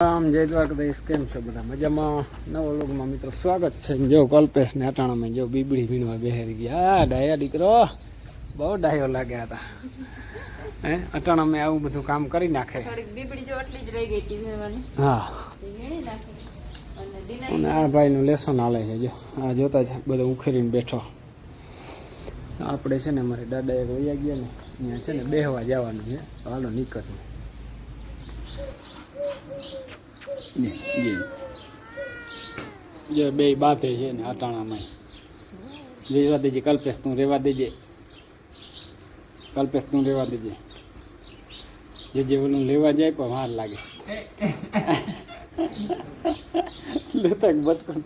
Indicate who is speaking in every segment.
Speaker 1: આમ જય દ્વારકાધીશ, કેમ છો બધા? મજામાં? નવો લોગમાં મિત્રો સ્વાગત છે. જો કલ્પેશ ને અટાણામાં જો બીબડી વીણવા બેહારી ગયા. હા ડાયા દીકરો બહુ ડાયો લાગ્યા હતા. હે અટાણામાં આવું બધું કામ કરી નાખે. હા અને આ ભાઈનું લેસન હાલે છે. જો આ જોતા છે બધું ઉખેરીને બેઠો. આપણે છે ને અમારે દાદા એક વયા ગયા ને અહીંયા છે ને બેહવા જવાનું છે. હાલો નીકળવું. જે બે બાતે છે ને અટાણામાં રેવા દેજે. કલ્પેશ તું રેવા દેજે. કલ્પેશ તું રેવા દેજે. જે ઓલું લેવા જાય પણ વાર લાગે. લેતા બચપન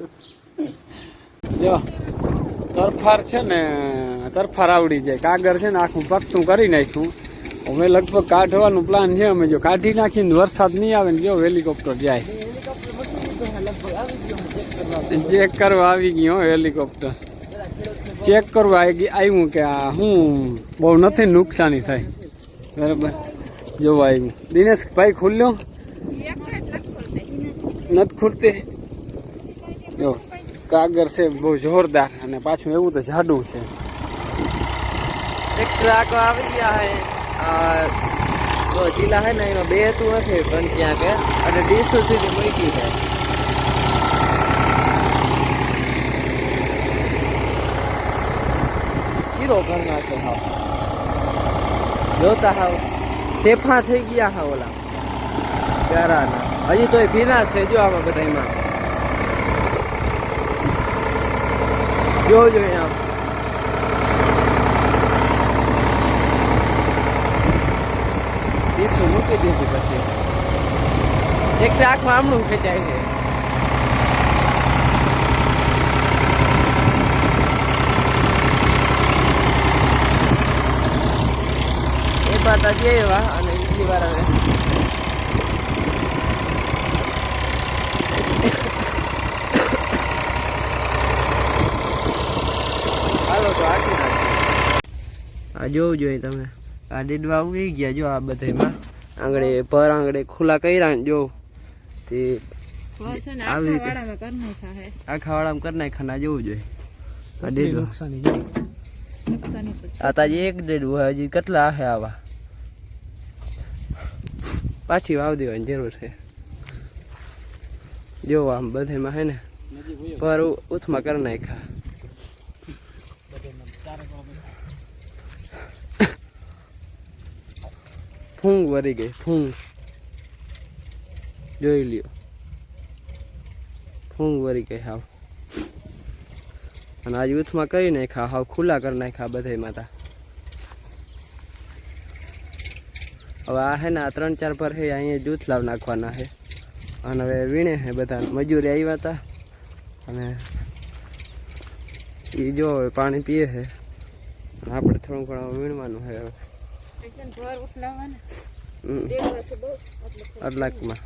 Speaker 1: જો તરફાર છે ને તરફાર આવડી જાય. કાગર છે ને આખું પગતું કરી નાખ્યું. હવે લગભગ કાઢવાનું પ્લાન છે. અમે જો કાઢી નાખીને વરસાદ નહીં આવે ને જો હેલિકોપ્ટર જાય. ચેક કરવા આવી ગયો હેલિકોપ્ટર. ચેક કરવા આવ્યું કે આ શું બહુ નથી નુકસાની થાય. બરાબર જોવા આવ્યું. દિનેશભાઈ ખુલ્યો નથી ખુલતી. જો કાગર છે બહુ જોરદાર અને પાછું એવું તો જાડું છે.
Speaker 2: એક ટ્રક આવી ગયા હે તો જિલ્લા હે ને એમાં બે તું નથી પણ ત્યાં કે અને 200 સુધી મૂકી છે. કીરો ઘરના છે હાવ જોતા હાવ ટેફા થઈ ગયા હા ઓલા પ્યારાના. હજી તો એ ભીના છે જો આમાં બધા એમાં જોજો આમ શું મૂકી દીધું પછી એક આખું આમણું ખેંચાય છે. એ પાતા જે એવા અને બીજી વાર આવે હાલો તો આખી નાખી. આ જોવું જોઈએ તમે. આ દીડવા ઉગી ગયા જો આ બધામાં આંગળે પર આંગળે ખુલ્લા કર્યા ને જો તે આવી આખા વાળામાં કરી નાખા જોવું જોઈએ. આ દીડવા આ તાજી એક દીડવું હોય હજી કેટલા આહે આવા પાછી વાવ દેવાની જરૂર છે. જો આમ બધામાં હે ને પર ઉથમાં કરી નાખ્યા. ફૂંગ વરી ગઈ ફૂંગ જોઈ લ્યો. ફૂંગ વરી ગઈ હાવ અને આજ ઉથમાં કરી નાખ્યા. હાવ ખુલ્લા કરી નાખ્યા બધા માતા. હવે આ હે ને આ 3-4 પર હે અહીંયા જૂથ લાવ નાખવાના છે અને હવે વીણે છે બધા મજૂરી આવ્યા હતા અને એ જો પાણી પીએ છે. આપણે થોડું ઘણું વીણવાનું છે હવે અડલાકમાં.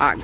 Speaker 2: આગ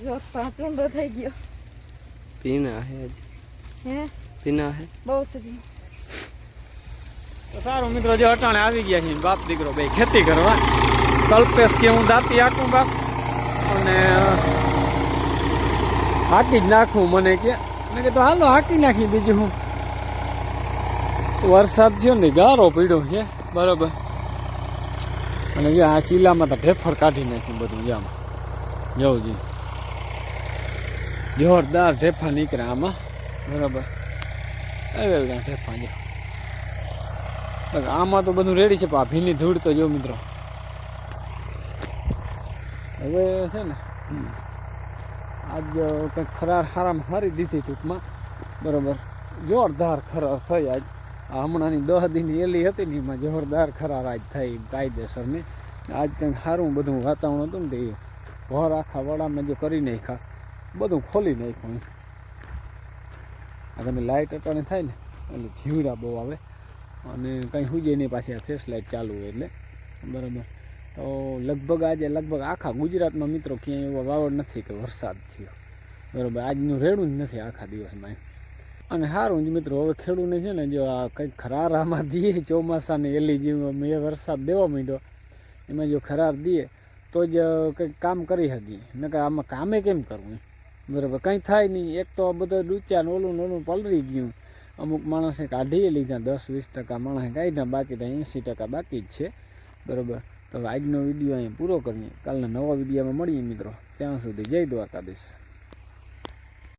Speaker 3: જો પાટુંડો થઈ ગયો.
Speaker 2: પીના હે
Speaker 3: હે
Speaker 2: પીના હે
Speaker 3: બહુ સુધી.
Speaker 1: તો સારું મિત્રો, જો અટાણે આવી ગયા છીએ બાપ દીકરો બે ખેતી કરવા. કલ્પેશ કે હું દાંતી હાંકું બાપ, અને હાંકી જ નાખું મને કે. મેં કીધું હાલો હાંકી નાખી. બીજું હું, વરસાદ થયો ને ગારો પીડ્યો છે બરાબર. અને જો આ ચીલામાં તો ઢેફળ કાઢી નાખ્યું બધું. જામ જવું જોઈએ, જોરદાર ઢેફા નીકળે આમાં બરાબર. એવા ઢેફા જો આમાં તો બધું રેડી છે. પણ આ ભીની ધૂળ તો જો મિત્રો હવે છે ને આજ કંઈક ખરાર હારામાં હારી દીધી ટૂંકમાં બરાબર. જોરદાર ખરાર થઈ આજ. આ હમણાંની 10 દિનની એલી હતી ને એમાં જોરદાર ખરાર આજ થઈ કાયદેસરની. આજ કંઈક સારું બધું વાતાવરણ હતું ને તે ભર આખા વડામાં જે કરી નાખ્યા, બધું ખોલી નાખ્યું. આ તમે લાઇટ અટાણે થાય ને એટલે જીવડા બહુ આવે અને કંઈ સુજે નહીં પાછી આ ફ્લેશ લાઇટ ચાલુ હોય એટલે બરાબર. તો લગભગ આજે આખા ગુજરાતમાં મિત્રો ક્યાંય એવો વાવડ નથી કે વરસાદ થયો બરાબર. આજનું રેડું જ નથી આખા દિવસમાં. અને સારું જ મિત્રો, હવે ખેડૂને છે ને જો આ કંઈક ખરાર આમાં દઈએ ચોમાસાની એલી જેવું એ વરસાદ દેવા માંડ્યો, એમાં જો ખરાર દઈએ તો જ કંઈક કામ કરી શકીએ. નકર આમાં કામે કેમ કરવું બરાબર, કંઈ થાય નહીં. એક તો બધો ડૂચા ઓલું પલરી ગયું. અમુક માણસે કાઢી લીધા, 10-20% માણસે કાઢ્યા, બાકી તો 80% બાકી જ છે બરાબર. તો આજનો વિડીયો અહીંયા પૂરો કરીએ. કાલના નવા વિડીયોમાં મળીએ મિત્રો. ત્યાં સુધી જય દ્વારકાધીશ.